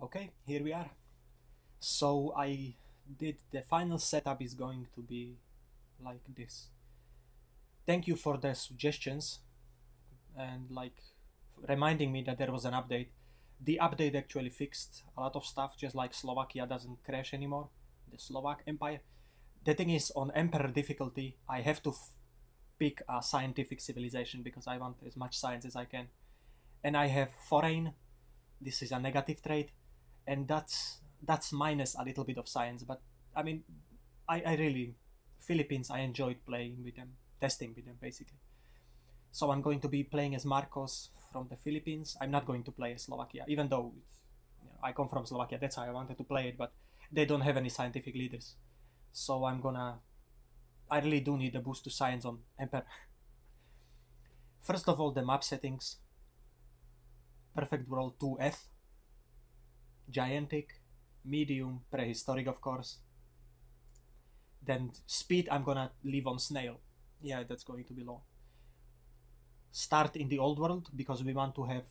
Okay, here we are. So I did the final setup is going to be like this. Thank you for the suggestions and reminding me that there was an update. The update actually fixed a lot of stuff, just like Slovakia doesn't crash anymore, the Slovak Empire. The thing is, on Emperor difficulty, I have to pick a scientific civilization because I want as much science as I can. And I have foreign, this is a negative trait, and that's minus a little bit of science. But I mean, I really, Philippines, I enjoyed playing with them, testing with them basically. So I'm going to be playing as Marcos from the Philippines. I'm not going to play as Slovakia, even though I come from Slovakia. That's how I wanted to play it, but they don't have any scientific leaders. So I really do need a boost to science on Emperor. First of all, the map settings. Perfect World 2F. Gigantic. Medium. Prehistoric, of course. Then speed I'm gonna leave on snail. Yeah, that's going to be low. Start in the old world because we want to have...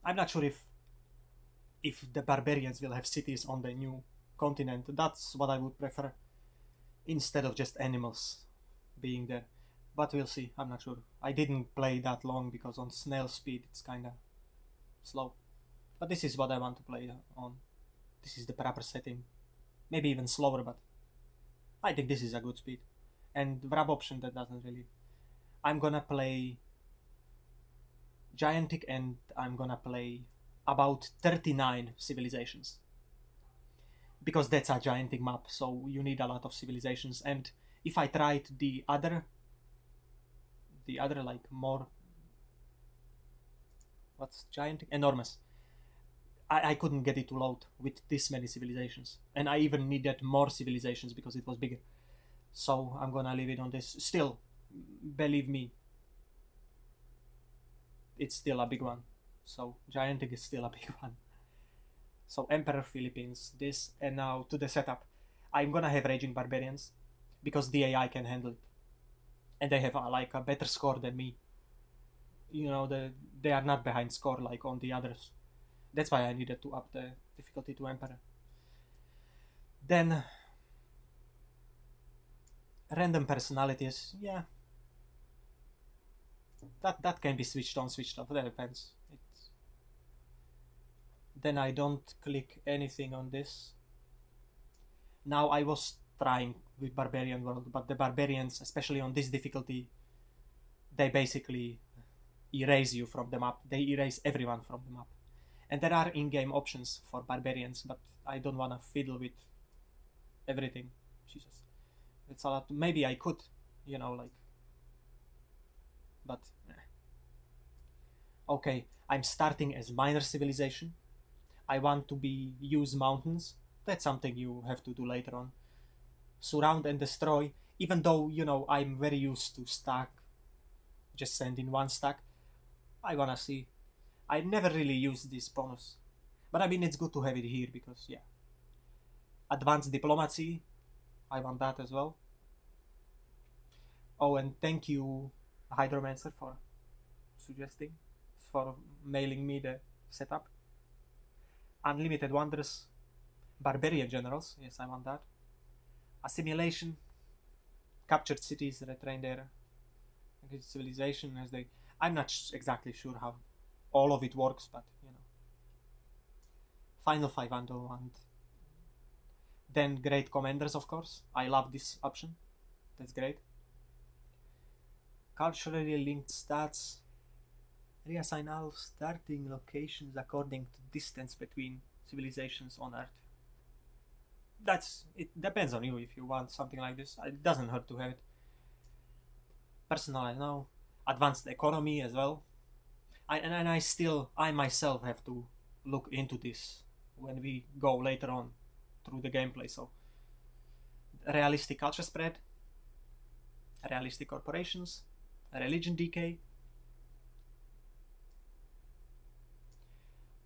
I'm not sure if the barbarians will have cities on the new continent. That's what I would prefer instead of just animals being there. But we'll see, I'm not sure. I didn't play that long because on snail speed it's kinda slow. But this is what I want to play on. This is the proper setting. Maybe even slower, but I think this is a good speed. And wrap option, that doesn't really... I'm gonna play Gigantic and I'm gonna play about 39 civilizations. Because that's a Gigantic map, so you need a lot of civilizations. And if I tried the other like more... What's Gigantic? Enormous. I couldn't get it to load with this many civilizations. And I even needed more civilizations because it was bigger. So I'm gonna leave it on this. Still, believe me, it's still a big one. So Gigantic is still a big one. So Emperor Philippines, this, and now to the setup. I'm gonna have Raging Barbarians because the AI can handle it. And they have a better score than me. You know, they are not behind score like on the others. That's why I needed to up the difficulty to Emperor. Then random personalities, yeah. That can be switched on, switched off, that depends. Then I don't click anything on this. Now I was trying with Barbarian World, but the Barbarians, especially on this difficulty, they basically erase you from the map. They erase everyone from the map. And there are in-game options for Barbarians, but I don't want to fiddle with everything. Jesus. It's a lot. Maybe I could, you know, like... But... Okay, I'm starting as minor civilization. I want to use mountains. That's something you have to do later on. Surround and destroy. Even though, you know, I'm very used to stack. Just send in one stack. I wanna see. I never really used this bonus. But I mean, it's good to have it here because, yeah. Advanced diplomacy. I want that as well. Oh, and thank you, Hydromancer, for suggesting, for mailing me the setup. Unlimited Wonders. Barbarian Generals. Yes, I want that. Assimilation. Captured cities, retrain their civilization as they... I'm not exactly sure how all of it works, but you know. Final 501. Then Great Commanders, of course. I love this option. That's great. Culturally linked stats. Reassign all starting locations according to distance between civilizations on Earth. It depends on you if you want something like this. It doesn't hurt to have it. Personal, I know. Advanced economy as well. I myself have to look into this when we go later on through the gameplay. So, realistic culture spread, realistic corporations, religion decay,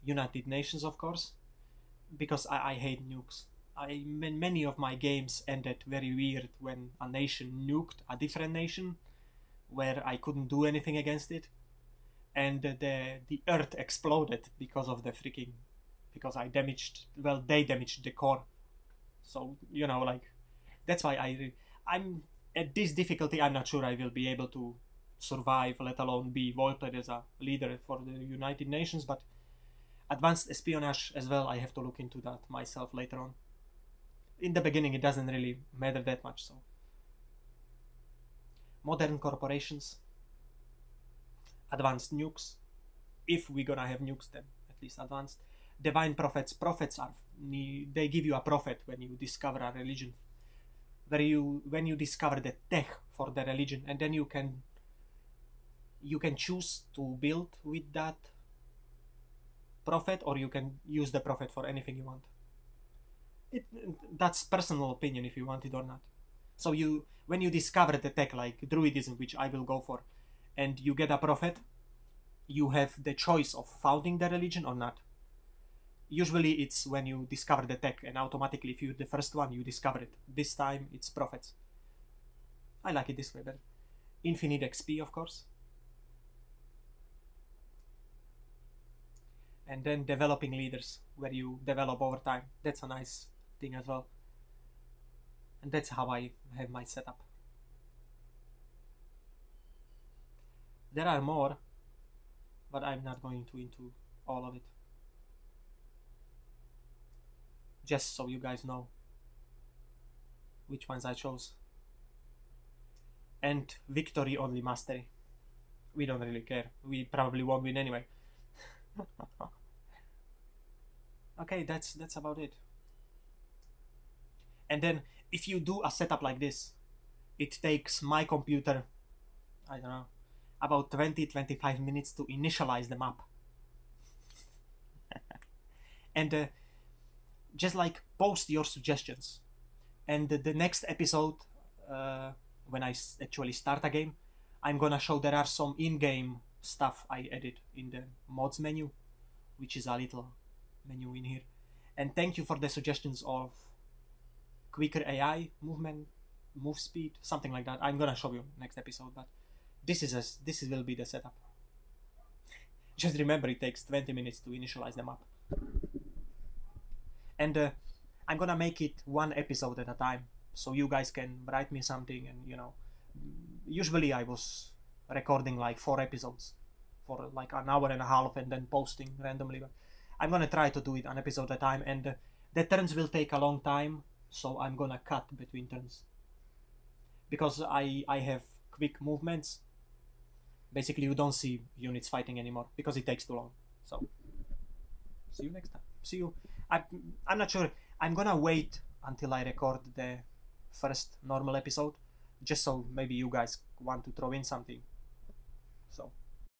United Nations, of course, because I hate nukes. Many of my games ended very weird when a nation nuked a different nation where I couldn't do anything against it. and the earth exploded because of the freaking, because I damaged, well, they damaged the core. So, you know, like, that's why I'm at this difficulty. I'm not sure I will be able to survive, let alone be voted as a leader for the United Nations. But advanced espionage as well, I have to look into that myself later on. In the beginning, it doesn't really matter that much. So, modern corporations, advanced nukes. If we're gonna have nukes, then at least advanced. Divine prophets. Prophets are, they give you a prophet when you discover a religion, when you discover the tech for the religion, and then you can choose to build with that prophet, or you can use the prophet for anything you want. That's personal opinion if you want it or not. So when you discover the tech like druidism, which I will go for, and you get a prophet, you have the choice of founding the religion or not. Usually it's when you discover the tech, and automatically if you're the first one, you discover it. This time it's prophets. I like it this way better. Infinite XP, of course. And then developing leaders, where you develop over time. That's a nice thing as well. And that's how I have my setup. There are more, but I'm not going into all of it. Just so you guys know which ones I chose. And victory only mastery. We don't really care. We probably won't win anyway. Okay, that's about it. And then if you do a setup like this, it takes my computer, I don't know, about 20-25 minutes to initialize the map. And just like post your suggestions, and the next episode, when I actually start a game, I'm gonna show there are some in-game stuff I added in the mods menu, which is a little menu in here. And thank you for the suggestions of quicker AI, move speed, something like that. I'm gonna show you next episode, but this will be the setup. Just remember, it takes 20 minutes to initialize the map. And I'm gonna make it one episode at a time, so you guys can write me something, and you know, usually I was recording like 4 episodes for like an hour and a half and then posting randomly, but I'm gonna try to do it an episode at a time, and the turns will take a long time, so I'm gonna cut between turns, because I have quick movements. Basically, you don't see units fighting anymore because it takes too long. So see you next time. See you. I'm not sure. I'm gonna wait until I record the first normal episode, just so maybe you guys want to throw in something. So